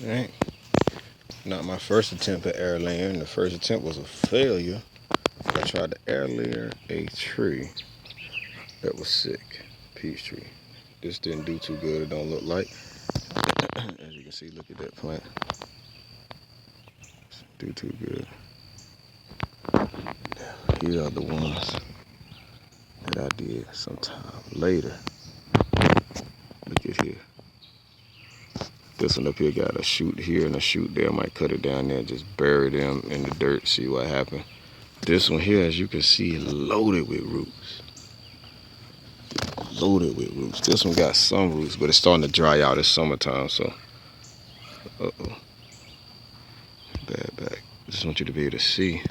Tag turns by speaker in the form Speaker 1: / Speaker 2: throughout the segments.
Speaker 1: Alright. Not my first attempt at air layering. The first attempt was a failure. I tried to air layer a tree that was sick. Peach tree. This didn't do too good, it don't look like. As you can see, look at that plant. Do too good. Here are the ones that I did sometime later. Look at here. This one up here got a shoot here and a shoot there. I might cut it down there, just bury them in the dirt, see what happens. This one here, as you can see, loaded with roots. Loaded with roots. This one got some roots, but it's starting to dry out. It's summertime, so. Uh-oh. Bad back. Just want you to be able to see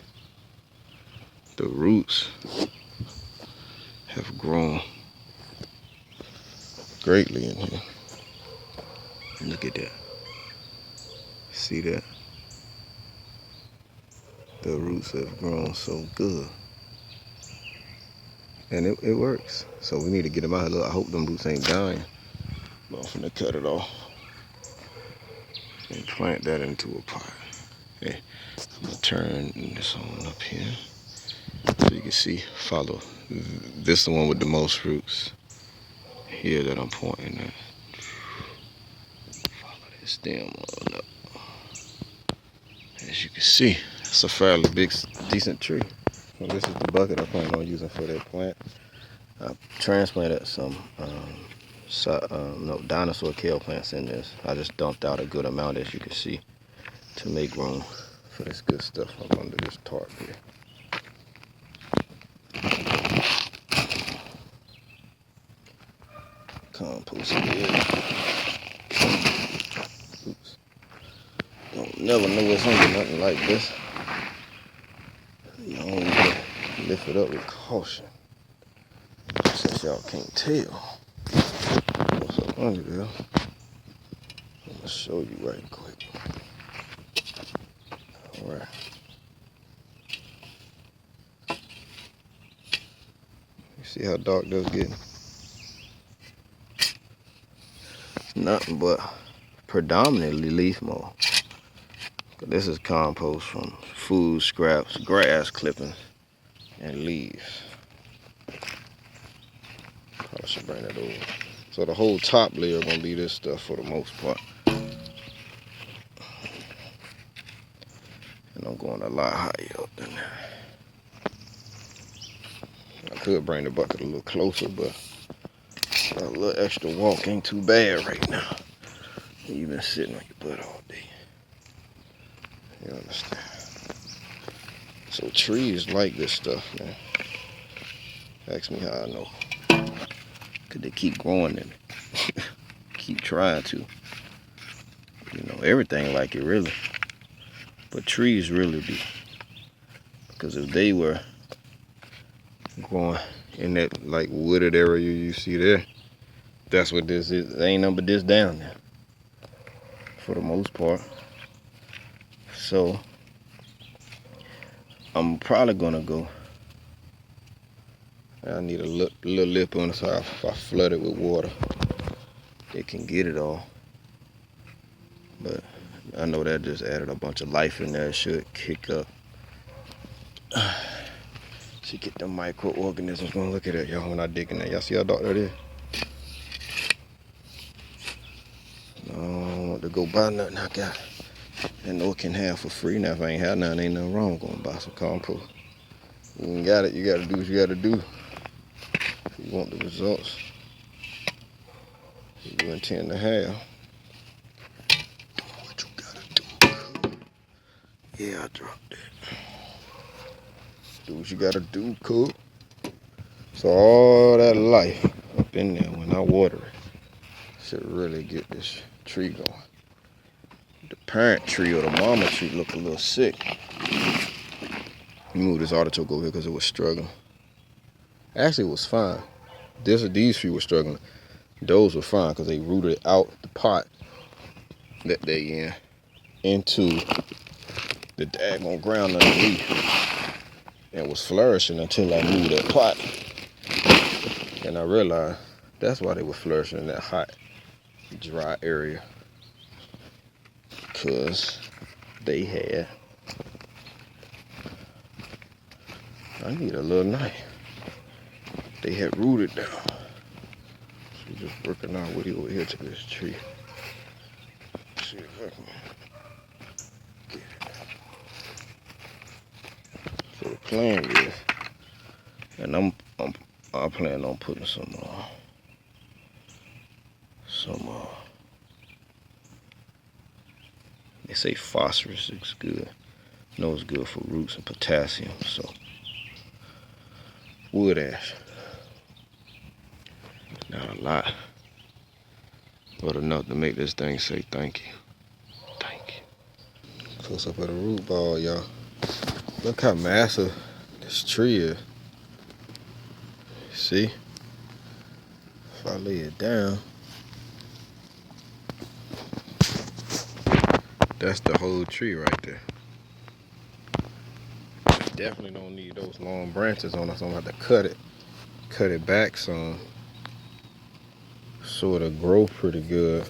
Speaker 1: the roots have grown greatly in here. Look at that. See that? The roots have grown so good. And it works. So we need to get them out here. Look, I hope them roots ain't dying. But I'm finna cut it off and plant that into a pot. Okay. I'm gonna turn this on up here so you can see, follow. This is the one with the most roots here that I'm pointing at. Follow this stem on up. As you can see, it's a fairly big, decent tree. Well, this is the bucket I plan on using for that plant. I transplanted some dinosaur kale plants in this. I just dumped out a good amount, as you can see, to make room for this good stuff up under this tarp here. Compost here. Oops. Don't never know what's under nothing like this. You only lift it up with caution. Since y'all can't tell what's up under there, I'm gonna show you right quick. Alright. You see how dark that's getting? It's nothing but predominantly leaf mold. This is compost from food scraps, grass clippings, and leaves. Probably should bring that over. So the whole top layer gonna be this stuff for the most part. And I'm going a lot higher up than that. I could bring the bucket a little closer, but a little extra walk ain't too bad right now. You've been sitting on your butt all day. You understand? So trees like this stuff, man. Ask me how I know. Cause they keep growing in it. Keep trying to. You know, everything like it really. But trees really do. Because if they were growing in that like wooded area you see there, that's what this is. There ain't nothing but this down there. For the most part. So I'm probably gonna go. I need a little lip on it, so if I flood it with water, it can get it all. But I know that just added a bunch of life in there. It should kick up. Should get the microorganisms going. Look at that, y'all, when I dig in there. Y'all see how dark that is? I don't want to go buy nothing I got. I know it can have for free. Now if I ain't have nothing, ain't nothing wrong with going to buy some compost. You ain't got it, you got to do what you got to do. If you want the results you intend to have. What you got to do? Yeah, I dropped that. Do what you got to do, cool. So all that life up in there when I water it should really get this tree going. The parent tree or the mama tree look a little sick. Move this artichoke over here because it was struggling. Actually, it was fine. These few were struggling. Those were fine because they rooted out the pot that they in into the daggone ground underneath and was flourishing until I moved that pot. And I realized that's why they were flourishing in that hot, dry area. because they had, I need a little knife. They had rooted down. So we're just working our way over here to this tree. See if I can get it. So the plan is, and I plan on putting some they say phosphorus is good. I know it's good for roots, and potassium. So wood ash. Not a lot, but enough to make this thing say thank you. Thank you. Close up of the root ball, y'all. Look how massive this tree is. See? If I lay it down, that's the whole tree right there. Definitely don't need those long branches on us. I'm gonna have to cut it back some, so it'll grow pretty good.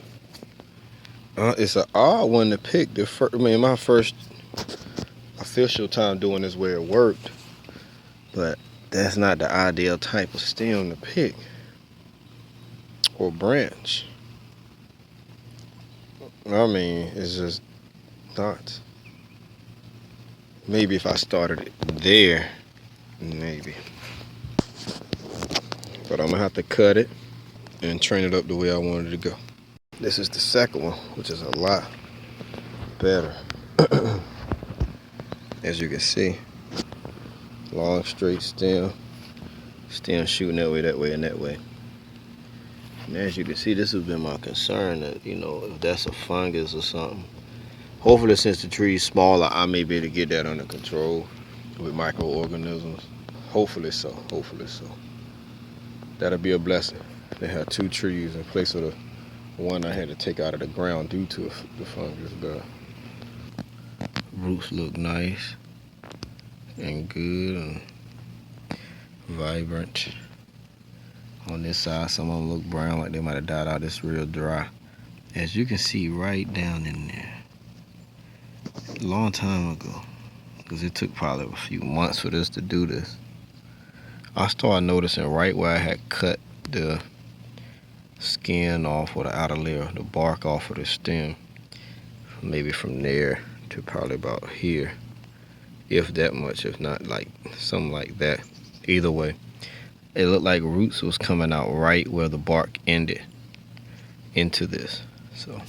Speaker 1: It's an odd one to pick. My first official time doing this where it worked, but that's not the ideal type of stem to pick or branch. I mean, it's just not. Maybe if I started it there, maybe. But I'm gonna have to cut it and train it up the way I wanted it to go. This is the second one, which is a lot better. As you can see, long straight stem shooting that way, and that way. And as you can see, this has been my concern, that, you know, if that's a fungus or something. Hopefully, since the tree's smaller, I may be able to get that under control with microorganisms. Hopefully so. Hopefully so. That'll be a blessing. They had 2 trees in place of the one I had to take out of the ground due to the fungus. The roots look nice and good and vibrant. On this side, some of them look brown, like they might have died out. It's real dry. As you can see right down in there, a long time ago, because it took probably a few months for this to do this, I started noticing right where I had cut the skin off, or the outer layer, the bark off of the stem, maybe from there to probably about here, if that much, if not like something like that. Either way, it looked like roots was coming out right where the bark ended into this. So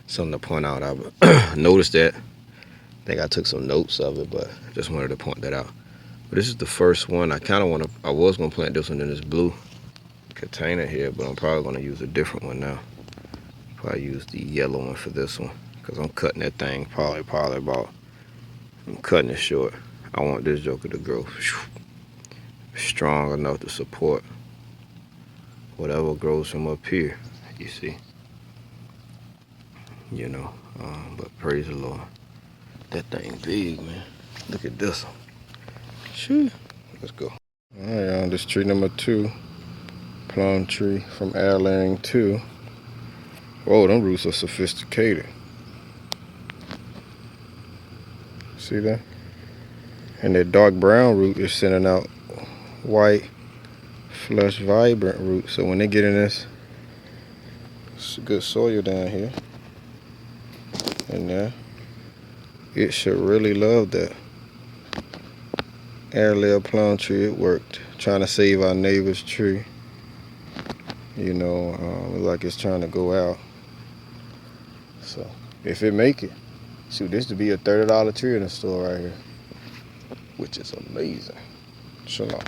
Speaker 1: something to point out. I noticed that. I think I took some notes of it, but I just wanted to point that out. But this is the first one. I was gonna plant this one in this blue container here, but I'm probably gonna use a different one now. Probably use the yellow one for this one, because I'm cutting that thing probably about, I'm cutting it short. I want this joker to grow strong enough to support whatever grows from up here, you see. You know, but praise the Lord. That thing big, man. Look at this one. Shoo. Let's go. All right, y'all, this tree number 2. Plum tree from air layering 2. Whoa, them roots are sophisticated. See that? And that dark brown root is sending out white, flush, vibrant roots. So when they get in this good soil down here, and there, it should really love that. Air layer plum tree, it worked. Trying to save our neighbor's tree. You know, like it's trying to go out. So if it make it, shoot, this to be a $30 tree in the store right here, which is amazing. Shalom.